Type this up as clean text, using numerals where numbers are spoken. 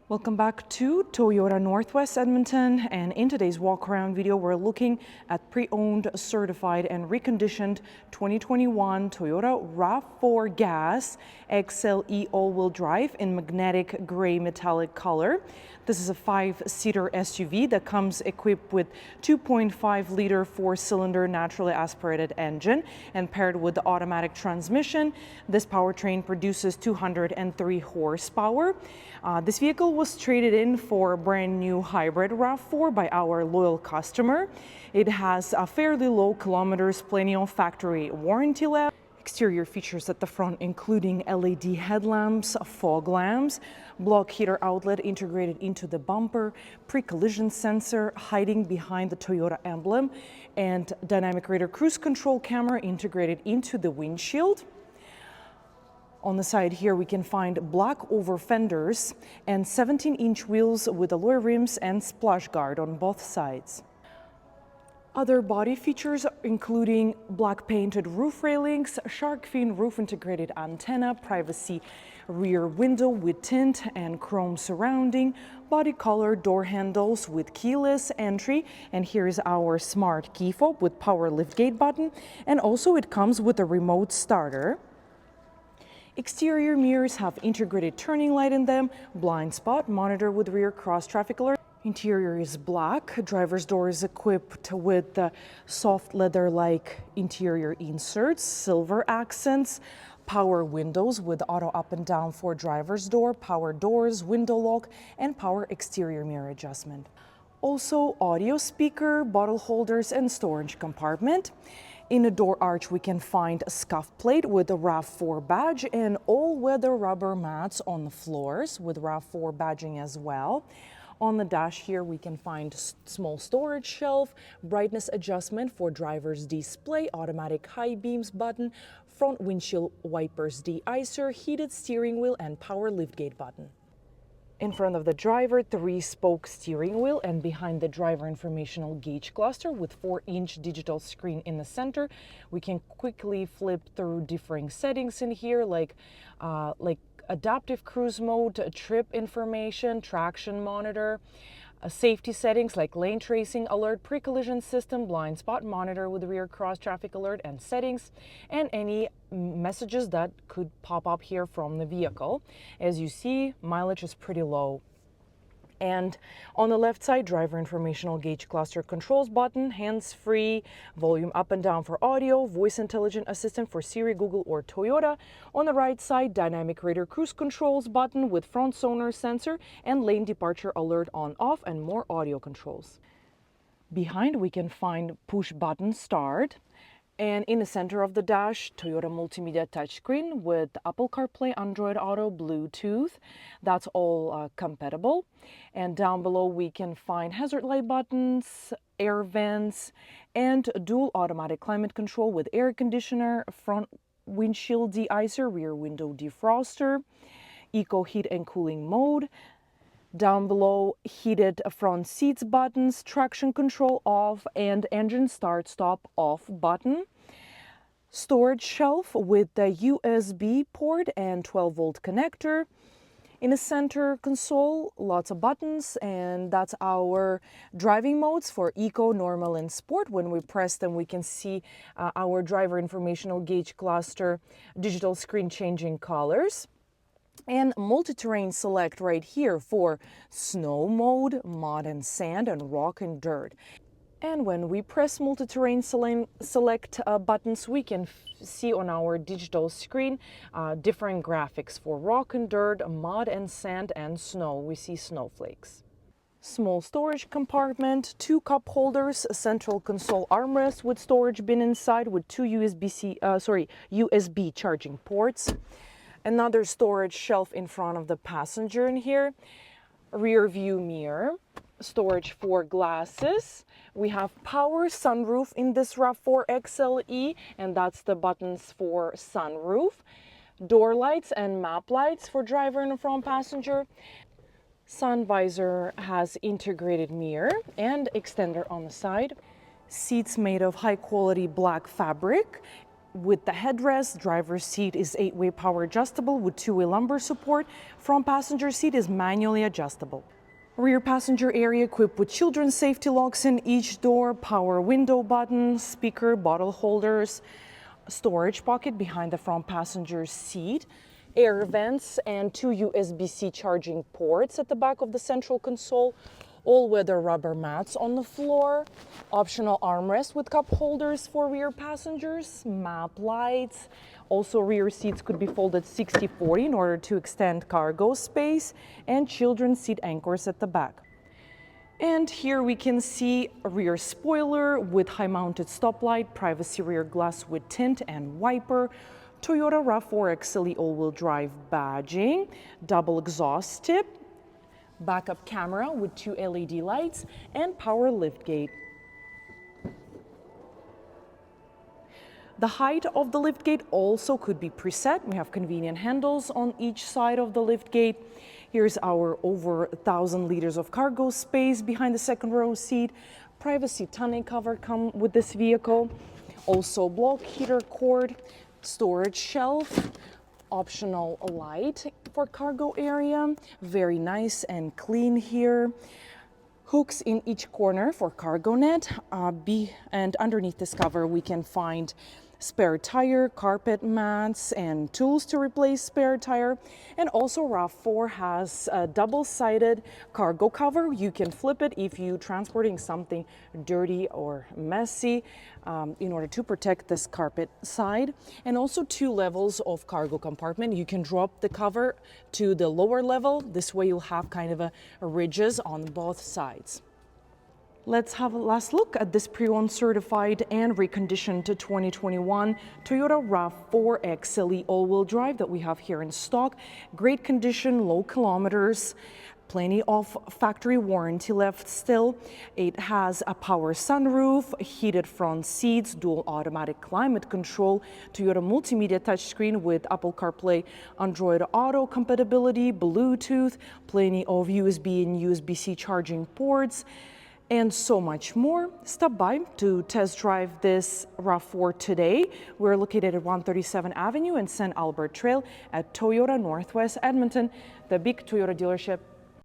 Welcome back to Toyota Northwest Edmonton, and in today's walk-around video we're looking at pre-owned, certified and reconditioned 2021 Toyota RAV4 Gas XLE all-wheel drive in magnetic gray metallic color. This is a 5-seater SUV that comes equipped with 2.5-liter 4-cylinder naturally aspirated engine and paired with the automatic transmission. This powertrain produces 203 horsepower. This vehicle was traded in for a brand new hybrid RAV4 by our loyal customer. It has a fairly low kilometers, plenty of factory warranty left. Exterior features at the front including LED headlamps, fog lamps, block heater outlet integrated into the bumper, pre-collision sensor hiding behind the Toyota emblem, and dynamic radar cruise control camera integrated into the windshield. On the side here we can find black over fenders and 17-inch wheels with alloy rims and splash guard on both sides. Other body features including black painted roof railings, shark fin roof integrated antenna, privacy rear window with tint and chrome surrounding, body color door handles with keyless entry, and here's our smart key fob with power liftgate button, and also it comes with a remote starter. Exterior mirrors have integrated turning light in them, blind spot monitor with rear cross traffic alert. Interior is black. Driver's door is equipped with the soft leather-like interior inserts, silver accents, power windows with auto up and down for driver's door, power doors, window lock, and power exterior mirror adjustment. Also audio speaker, bottle holders, and storage compartment. In a door arch we can find a scuff plate with a RAV4 badge and all-weather rubber mats on the floors with RAV4 badging as well. On the dash here we can find small storage shelf, brightness adjustment for driver's display, automatic high beams button, front windshield wipers de-icer, heated steering wheel, and power liftgate button. In front of the driver, 3-spoke steering wheel, and behind the driver informational gauge cluster with 4-inch digital screen in the center. We can quickly flip through different settings in here like adaptive cruise mode, trip information, traction monitor, safety settings like lane tracing alert, pre-collision system, blind spot monitor with rear cross traffic alert and settings, and any messages that could pop up here from the vehicle. As you see, mileage is pretty low. And on the left side, driver informational gauge cluster controls button, hands-free, volume up and down for audio, voice intelligent assistant for Siri, Google, or Toyota. On the right side, dynamic radar cruise controls button with front sonar sensor and lane departure alert on off, and more audio controls. Behind we can find push button start. And in the center of the dash, Toyota multimedia touchscreen with Apple CarPlay, Android Auto, Bluetooth. That's all compatible. And down below we can find hazard light buttons, air vents, and dual automatic climate control with air conditioner, front windshield de-icer, rear window defroster, eco heat and cooling mode. Down below, heated front seats buttons, traction control off, and engine start stop off button. Storage shelf with the USB port and 12-volt connector. In the center console, lots of buttons, and that's our driving modes for Eco, Normal, and Sport. When we press them, we can see our driver informational gauge cluster, digital screen changing colors. And multi-terrain select right here for snow mode, mud and sand, and rock and dirt. And when we press multi-terrain select buttons, we can see on our digital screen different graphics for rock and dirt, mud and sand, and snow. We see snowflakes. Small storage compartment, 2 cup holders, a central console armrest with storage bin inside with 2 USB charging ports. Another storage shelf in front of the passenger in here, rear view mirror, storage for glasses. We have power sunroof in this RAV4 XLE, and that's the buttons for sunroof, door lights and map lights for driver and front passenger. Sun visor has integrated mirror and extender on the side. Seats made of high quality black fabric with the headrest. Driver's seat is 8-way power adjustable with 2-way lumbar support. Front passenger seat is manually adjustable. Rear passenger area equipped with children's safety locks in each door, power window button, speaker, bottle holders, storage pocket behind the front passenger seat, air vents, and 2 USB-C charging ports at the back of the central console, all-weather rubber mats on the floor, optional armrest with cup holders for rear passengers, map lights. Also, rear seats could be folded 60-40 in order to extend cargo space, and children's seat anchors at the back. And here we can see a rear spoiler with high-mounted stoplight, privacy rear glass with tint and wiper, Toyota RAV4 XLE all-wheel drive badging, double exhaust tip, backup camera with 2 LED lights, and power liftgate. The height of the liftgate also could be preset. We have convenient handles on each side of the liftgate. Here's our over 1,000 liters of cargo space behind the second row seat. Privacy tonneau cover come with this vehicle. Also block heater cord, storage shelf, optional light for cargo area. Very nice and clean here. Hooks in each corner for cargo net. And underneath this cover we can find spare tire, carpet mats, and tools to replace spare tire. And also RAV4 has a double-sided cargo cover. You can flip it if you're transporting something dirty or messy in order to protect this carpet side. And also 2 levels of cargo compartment. You can drop the cover to the lower level. This way you'll have kind of a ridges on both sides. Let's have a last look at this pre-owned certified and reconditioned 2021 Toyota RAV4 XLE all-wheel drive that we have here in stock. Great condition, low kilometers, plenty of factory warranty left still. It has a power sunroof, heated front seats, dual automatic climate control, Toyota multimedia touchscreen with Apple CarPlay, Android Auto compatibility, Bluetooth, plenty of USB and USB-C charging ports, and so much more. Stop by to test drive this RAV4 today. We're located at 137 Avenue and St.Albert Trail at Toyota Northwest Edmonton, the big Toyota dealership